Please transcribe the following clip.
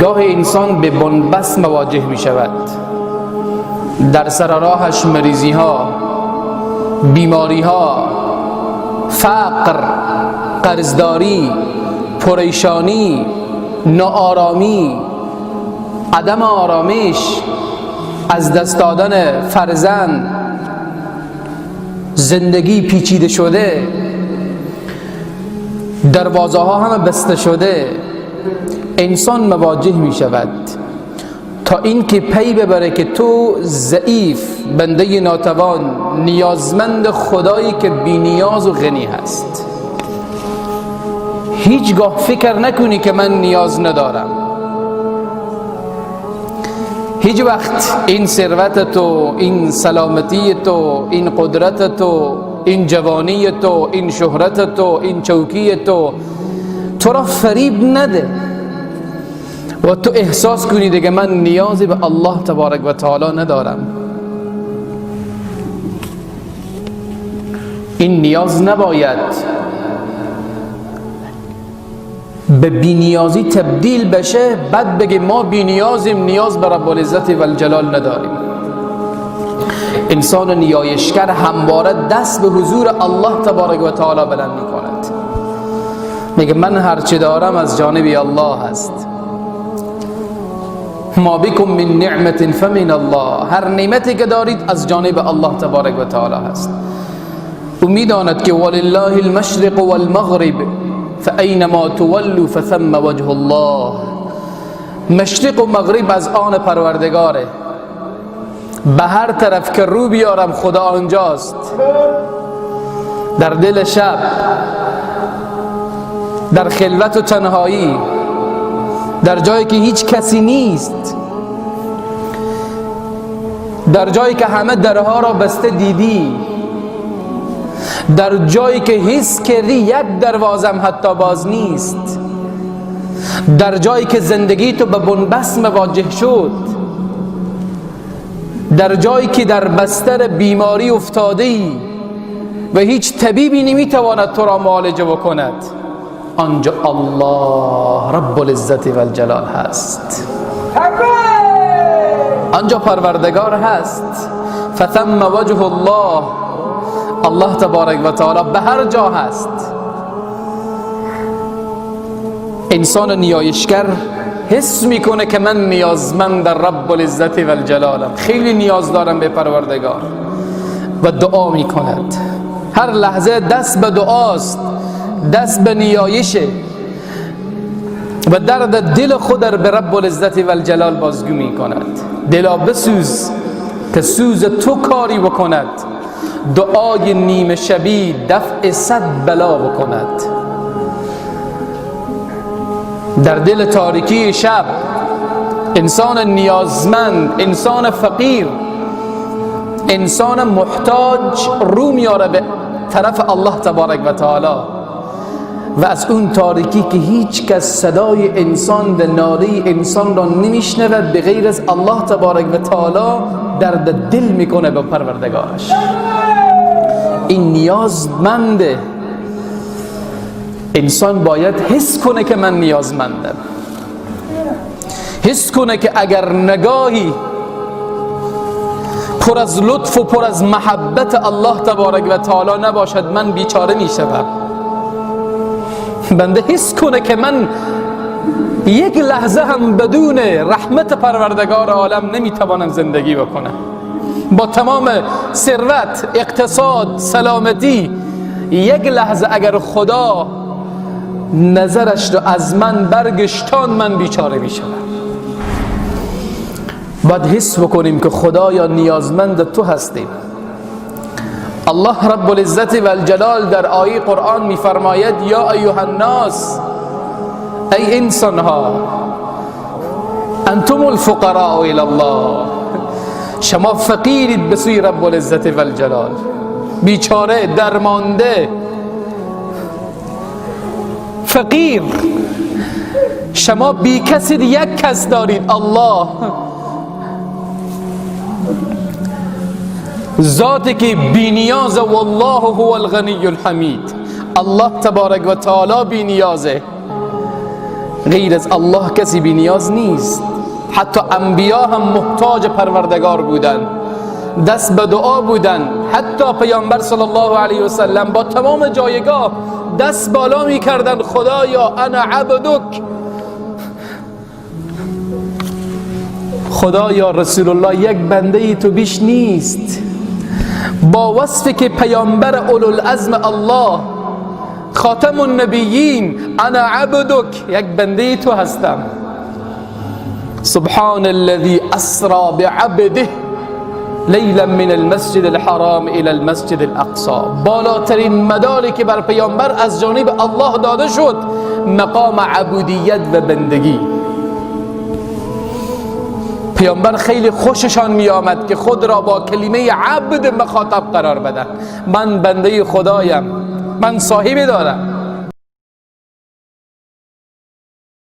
گاه انسان به بنبست مواجه می شود، در سر راهش مریضی ها، بیماری ها، فقر، قرضداری، پریشانی، ناآرامی، عدم آرامش، از دست دادن فرزند، زندگی پیچیده شده، دروازه ها همه بسته شده. انسان مواجه می شود تا اینکه پی ببره که تو ضعیف، بنده ناتوان، نیازمند خدایی که بی نیاز و غنی هست. هیچگاه فکر نکنی که من نیاز ندارم. هیچ وقت این ثروت تو، این سلامتی تو، این قدرت تو، این جوانی تو، این شهرت تو، این چوکی تو را فریب نده و تو احساس کنی دیگه من نیازی به الله تبارک و تعالی ندارم. این نیاز نباید به بینیازی تبدیل بشه، بعد بگه ما بینیازیم، نیاز به رب العزت و الجلال نداریم. انسان نیایشگر همواره دست به حضور الله تبارک و تعالی بلند می کند، میگه من هرچی دارم از جانب الله هست. ما بكم من نعمت فمن الله، هر نعمتی که دارید از جانب الله تبارک و تعالی هست. و میداند که ولله المشرق والمغرب فاینما تولوا فثم وجه الله. مشرق و مغرب از آن پروردگاره، به هر طرف که رو بیارم خدا آنجاست. در دل شب، در خلوت و تنهایی، در جایی که هیچ کسی نیست، در جایی که همه درها را بسته دیدی، در جایی که حس کردی یک دروازم حتی باز نیست، در جایی که زندگی تو به بنبست مواجه شد، در جایی که در بستر بیماری افتادی و هیچ طبیبی نمیتواند تو را معالجه بکند، آنجا الله رب العزت و الجلال هست، آنجا پروردگار هست. فثم وجه الله، الله تبارک و تعالی به هر جا هست. انسان نیایشگر حس میکنه که من نیازمند رب العزت و الجلالم، خیلی نیاز دارم به پروردگار و دعا میکند. هر لحظه دست به دعاست، دست به نیایشه و درد دل خود به رب العزت و الجلال بازگو میکند. دلا بسوز که سوز تو کاری بکند، دعای نیمه شبی دفع 100 بلا بکند. در دل تاریکی شب انسان نیازمند، انسان فقیر، انسان محتاج رو میاره به طرف الله تبارک و تعالی و از اون تاریکی که هیچ کس صدای انسان و ناله انسان را نمیشنود به غیر از الله تبارک و تعالی، درد دل میکنه به پروردگارش. این نیازمنده. انسان باید حس کنه که من نیازمندم، حس کنه که اگر نگاهی پر از لطف و پر از محبت الله تبارک و تعالی نباشد من بیچاره میشم. بنده حس کنه که من یک لحظه هم بدون رحمت پروردگار عالم نمیتوانم زندگی بکنم. با تمام ثروت، اقتصاد، سلامتی، یک لحظه اگر خدا نظرش رو از من برگشتان من بیچاره میشم. باید حس بکنیم که خدایا نیازمند تو هستیم. الله رب العزت و الجلال در آیه قرآن میفرماید یا ایها الناس، ای انسان ها، انتم الفقراء الی الله، شما فقیرید به سوی رب العزت و الجلال، بیچاره، درمانده، فقیر. شما بی کسی، یک کس دارید، الله، ذاتی که بی نیازه. والله هو الغنی الحمید، الله تبارک و تعالی بی نیازه. غیر از الله کسی بی نیاز نیست. حتی انبیا هم محتاج پروردگار بودن، دست به دعا بودن. حتی پیامبر صلی الله علیه و سلم با تمام جایگاه دست بالا می کردن: خدایا انا عبدک، خدایا رسول الله یک بنده ای تو بیش نیست. با وصفی که پیامبر اولوالعزم الله، خاتم النبیین، انا عبدک، یک بنده ای تو هستم. سبحان الذي اسرا بعبده لیلا من المسجد الحرام الى المسجد الاقصى. بالاترین مداری که بر پیامبر از جانب الله داده شد مقام عبودیت و بندگی. پیامبر خیلی خوششان می آمد که خود را با کلمه عبد مخاطب قرار بدن. من بنده خدایم، من صاحبی دارم.